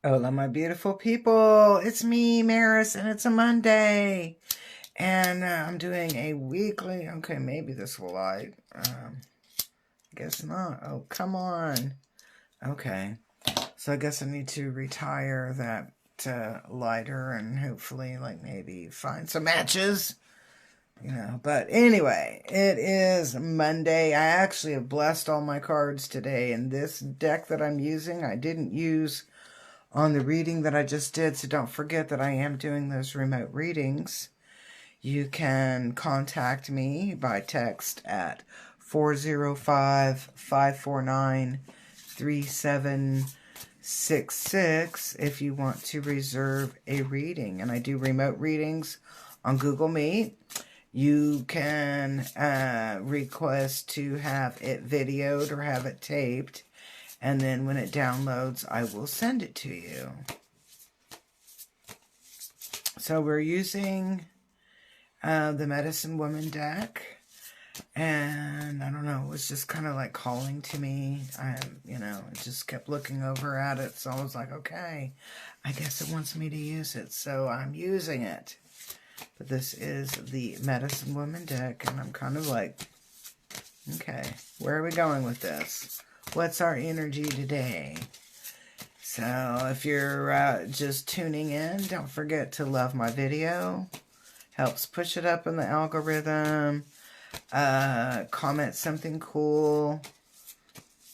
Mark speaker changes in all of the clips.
Speaker 1: Hola, my beautiful people. It's me, Maris, and it's a Monday. And I'm doing a weekly. Okay, maybe this will light. Guess not. Oh, come on. Okay. So I guess I need to retire that lighter and hopefully, like, maybe find some matches. But anyway, it is Monday. I actually have blessed all my cards today. And this deck that I'm using, I didn't use on the reading that I just did, so don't forget that I am doing those remote readings. You can contact me by text at 405-549-3766 if you want to reserve a reading. And I do remote readings on Google Meet. You can request to have it videoed or have it taped. And then when it downloads, I will send it to you. So we're using the Medicine Woman deck. And I don't know, it was just kind of like calling to me. I just kept looking over at it. So I was like, okay, I guess it wants me to use it. So I'm using it. But this is the Medicine Woman deck. And I'm kind of like, okay, where are we going with this? What's our energy today? So if you're just tuning in, don't forget to love my video. Helps push it up in the algorithm. Comment something cool.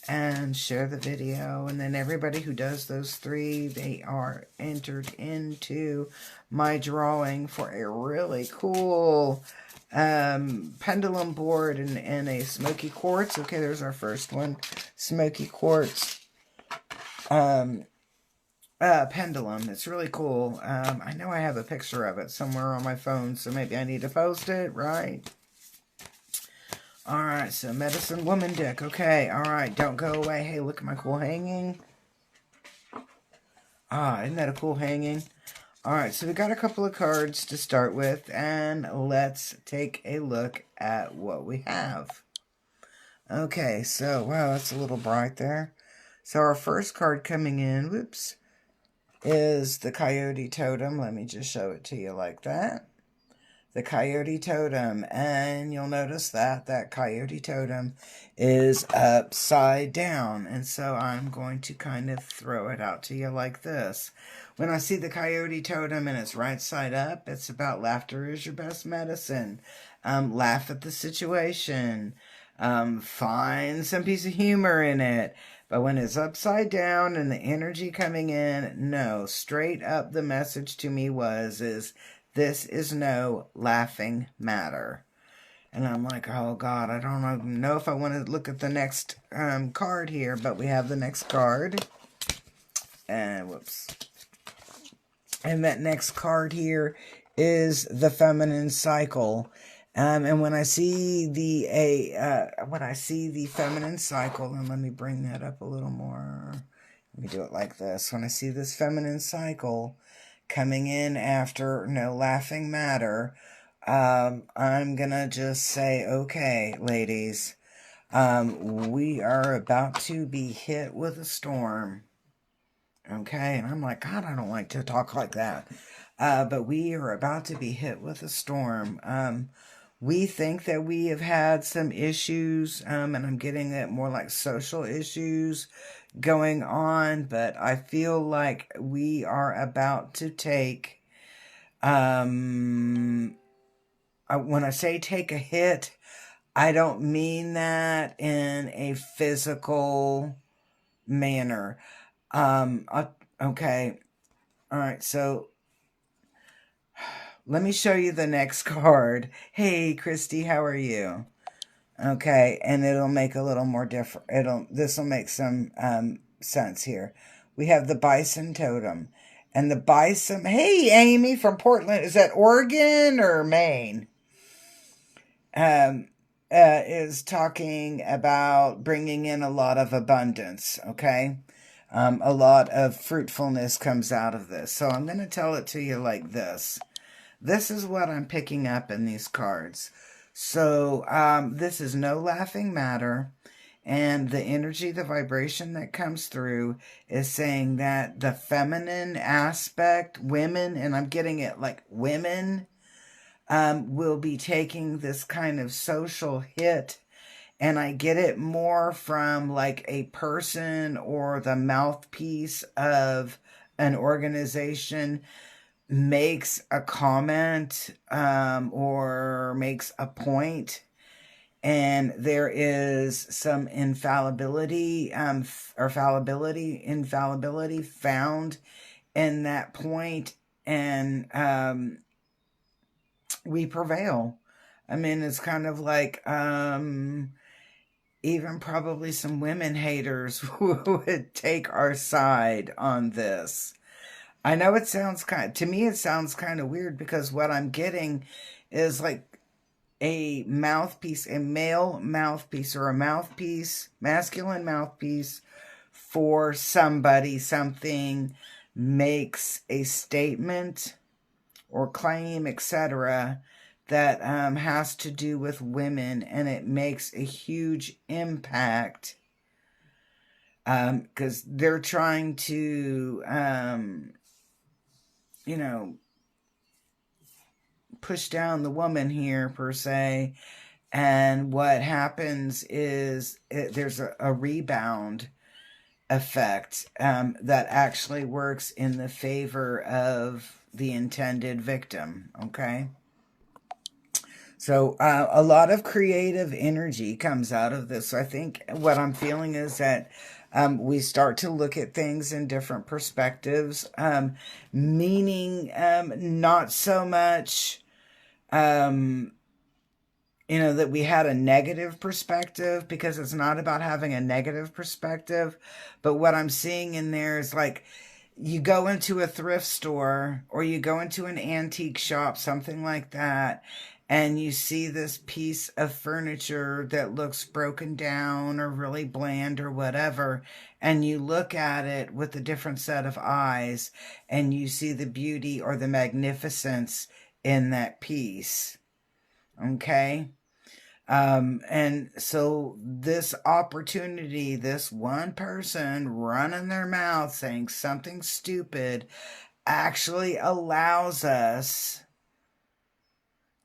Speaker 1: And share the video. And then everybody who does those three, they are entered into my drawing for a really cool pendulum board and a smoky quartz. Okay, there's our first one. Smoky quartz pendulum. It's really cool. I know I have a picture of it somewhere on my phone, so maybe I need to post it, right? Alright, so Medicine Woman deck. Okay, alright, don't go away. Hey, look at my cool hanging. Ah, isn't that a cool hanging? Alright, so we got a couple of cards to start with, and let's take a look at what we have. Okay, so, wow, that's a little bright there. So our first card coming in, whoops, is the Coyote Totem. Let me just show it to you like that. The Coyote Totem, and you'll notice that Coyote Totem is upside down, and so I'm going to kind of throw it out to you like this. When I see the Coyote Totem and it's right side up, it's about laughter is your best medicine. Laugh at the situation. Find some piece of humor in it. But when it's upside down and the energy coming in, no, straight up the message to me is this is no laughing matter. And I'm like, oh God, I don't even know if I want to look at the next card here, but we have the next card. And whoops. And that next card here is the Feminine Cycle. And when I see the Feminine Cycle, and let me bring that up a little more. Let me do it like this. When I see this Feminine Cycle coming in after No Laughing Matter, I'm gonna just say, okay, ladies, we are about to be hit with a storm. Okay, and I'm like, God, I don't like to talk like that. But we are about to be hit with a storm. We think that we have had some issues, and I'm getting it more like social issues going on, but I feel like we are about to take, when I say take a hit, I don't mean that in a physical manner. Okay. All right. So let me show you the next card. Hey, Christy, how are you? Okay. And it'll make a little more different. This will make some, sense here. We have the Bison Totem and the Bison. Hey, Amy from Portland. Is that Oregon or Maine? Is talking about bringing in a lot of abundance, okay? A lot of fruitfulness comes out of this. So I'm going to tell it to you like this. This is what I'm picking up in these cards. So this is no laughing matter. And the energy, the vibration that comes through is saying that the feminine aspect, women, and I'm getting it like women, will be taking this kind of social hit. And I get it more from like a person or the mouthpiece of an organization makes a comment or makes a point, and there is some infallibility infallibility found in that point, and we prevail. I mean, it's kind of like even probably some women haters would take our side on this. I know it sounds to me it sounds kind of weird, because what I'm getting is like a mouthpiece, a male mouthpiece, or a mouthpiece, masculine mouthpiece for somebody, something, makes a statement or claim, etc., that has to do with women, and it makes a huge impact because they're trying to, you know, push down the woman here, per se. And what happens is there's a rebound effect that actually works in the favor of the intended victim, okay? So a lot of creative energy comes out of this. So I think what I'm feeling is that we start to look at things in different perspectives, meaning not so much, that we had a negative perspective, because it's not about having a negative perspective. But what I'm seeing in there is like, you go into a thrift store or you go into an antique shop, something like that, and you see this piece of furniture that looks broken down or really bland or whatever, and you look at it with a different set of eyes, and you see the beauty or the magnificence in that piece. Okay? And so this opportunity, this one person running their mouth saying something stupid, actually allows us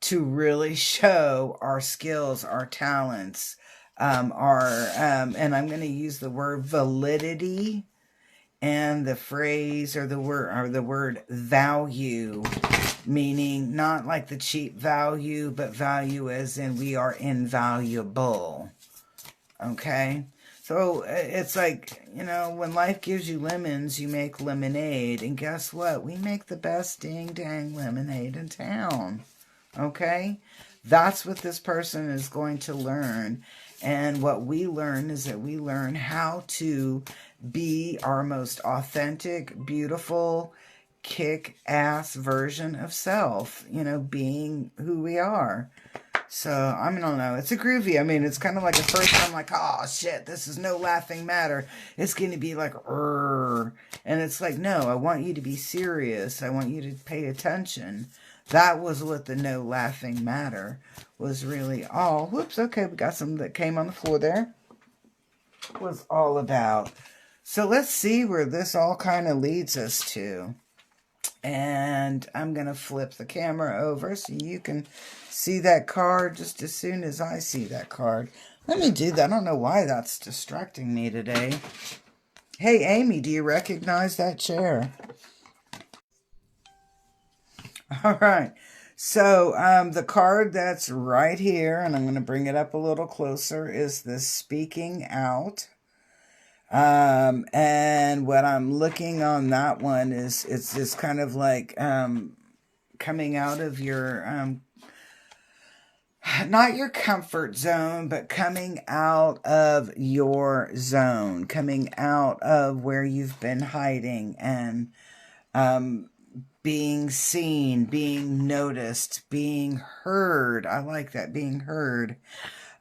Speaker 1: to really show our skills, our talents, and I'm going to use the word validity and the phrase or the word value, meaning not like the cheap value, but value as in we are invaluable. Okay? So it's like, when life gives you lemons, you make lemonade. And guess what? We make the best dang lemonade in town. Okay? That's what this person is going to learn. And what we learn is that we learn how to be our most authentic, beautiful, kick-ass version of self, being who we are. So, I don't know. It's a groovy. I mean, it's kind of like at first I'm like, oh, shit, this is no laughing matter. It's going to be like, and it's like, no, I want you to be serious. I want you to pay attention. That was what the no laughing matter was really all. Whoops, okay, we got some that came on the floor there. Was all about. So let's see where this all kind of leads us to. And I'm going to flip the camera over so you can see that card just as soon as I see that card. Let me do that. I don't know why that's distracting me today. Hey, Amy, do you recognize that chair? All right. So the card that's right here, and I'm going to bring it up a little closer, is the Speaking Out. And what I'm looking on that one is it's just kind of like coming out of your not your comfort zone, but coming out of your zone, coming out of where you've been hiding, and being seen, being noticed, being heard. I like that, being heard.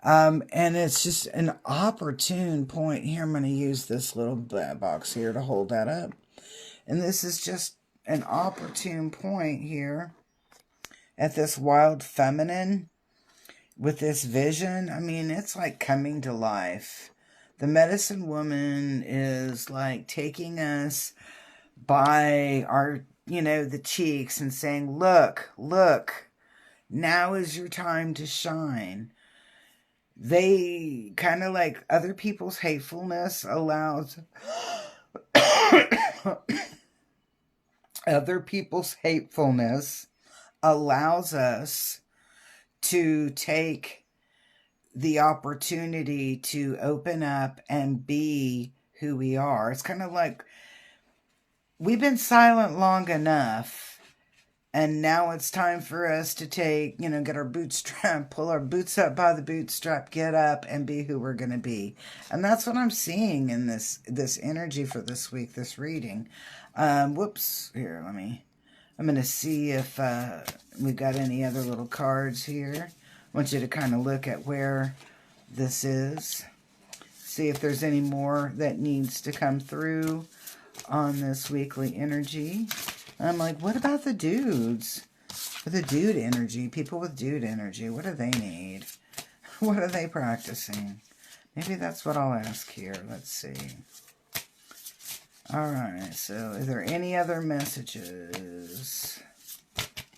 Speaker 1: And it's just an opportune point here. I'm going to use this little box here to hold that up. And this is just an opportune point here at this wild feminine with this vision. I mean, it's like coming to life. The medicine woman is like taking us by our, the cheeks and saying, look, look, now is your time to shine. They kind of like other people's hatefulness allows other people's hatefulness allows us to take the opportunity to open up and be who we are. It's kind of like we've been silent long enough, and now it's time for us to take, get our bootstrap, pull our boots up by the bootstrap, get up and be who we're going to be. And that's what I'm seeing in this energy for this week, this reading. Whoops, here, I'm going to see if we've got any other little cards here. I want you to kind of look at where this is. See if there's any more that needs to come through on this weekly energy. I'm like, what about the dudes? The dude energy, people with dude energy, what do they need? What are they practicing? Maybe that's what I'll ask here. Let's see. All right, so are there any other messages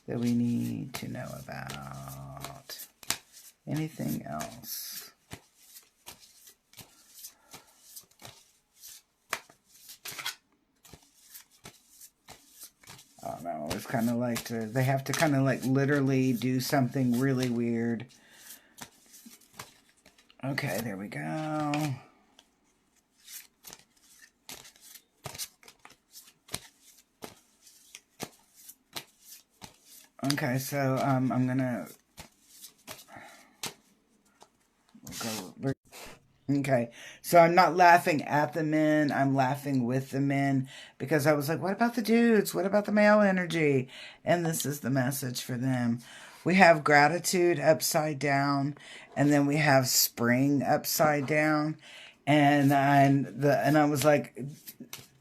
Speaker 1: that we need to know about? Anything else? I don't know. It's kind of like they have to kind of like literally do something really weird. Okay, there we go. Okay, so I'm gonna go. Okay, so I'm not laughing at the men, I'm laughing with the men, because I was like, what about the dudes? What about the male energy? And this is the message for them. We have gratitude upside down, and then we have spring upside down, and I was like,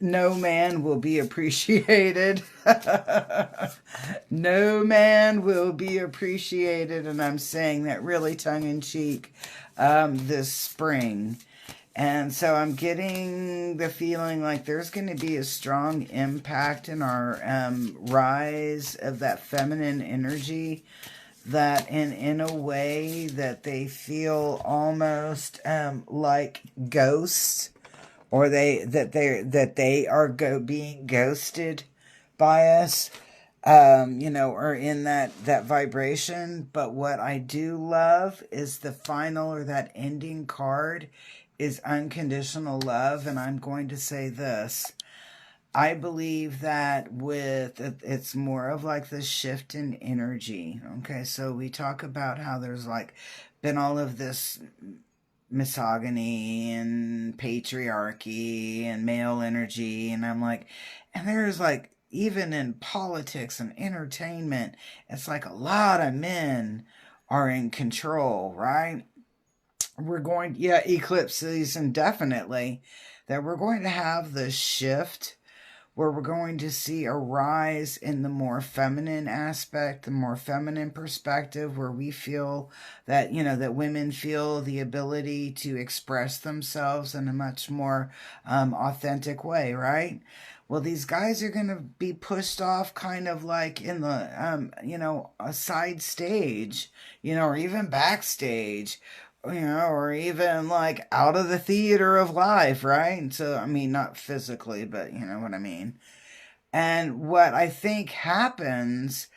Speaker 1: no man will be appreciated. No man will be appreciated, and I'm saying that really tongue-in-cheek this spring. And so I'm getting the feeling like there's going to be a strong impact in our rise of that feminine energy, that in a way that they feel almost like ghosts, or that they are being ghosted by us, or in that vibration. But what I do love is the final, or that ending card, is unconditional love. And I'm going to say this. I believe that it's more of like the shift in energy. Okay, so we talk about how there's like been all of this misogyny and patriarchy and male energy, and I'm like, and there's like, even in politics and entertainment, it's like a lot of men are in control, right? Eclipse season, definitely, that we're going to have this shift where we're going to see a rise in the more feminine aspect, the more feminine perspective, where we feel that, that women feel the ability to express themselves in a much more authentic way, right? Well, these guys are going to be pushed off kind of like in the, a side stage, or even backstage, or even like out of the theater of life, right? So, I mean, not physically, but you know what I mean. And what I think happens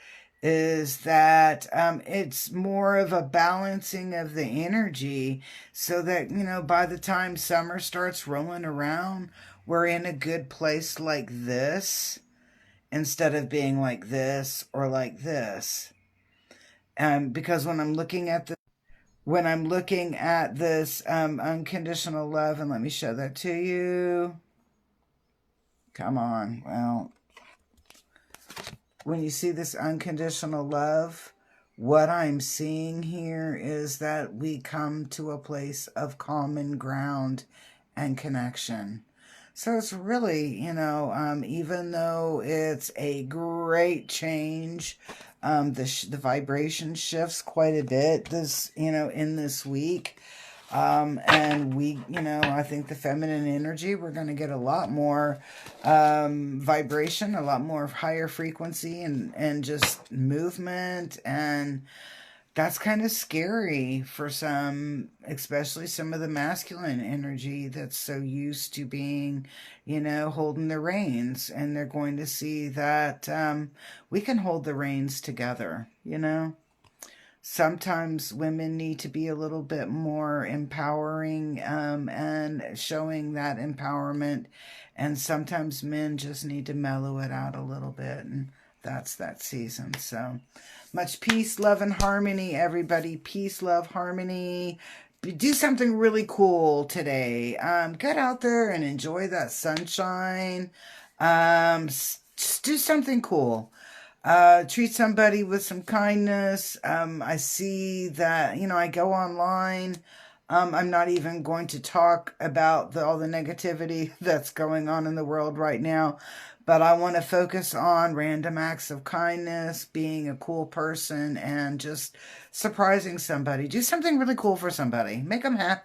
Speaker 1: is that it's more of a balancing of the energy, so that, by the time summer starts rolling around, we're in a good place like this, instead of being like this or like this. Because when I'm looking at this unconditional love, and let me show that to you. Come on. Well, when you see this unconditional love, what I'm seeing here is that we come to a place of common ground and connection. So it's really, even though it's a great change, the vibration shifts quite a bit in this week. And we, I think the feminine energy, we're going to get a lot more vibration, a lot more higher frequency, and just movement. And that's kind of scary for some, especially some of the masculine energy that's so used to being, holding the reins. And they're going to see that we can hold the reins together. Sometimes women need to be a little bit more empowering and showing that empowerment. And sometimes men just need to mellow it out a little bit. And that's that season. So much peace, love, and harmony, everybody. Peace, love, harmony. Do something really cool today. Get out there and enjoy that sunshine. Just do something cool. Treat somebody with some kindness. I see that, I go online. I'm not even going to talk about all the negativity that's going on in the world right now, but I want to focus on random acts of kindness, being a cool person, and just surprising somebody. Do something really cool for somebody. Make them happy.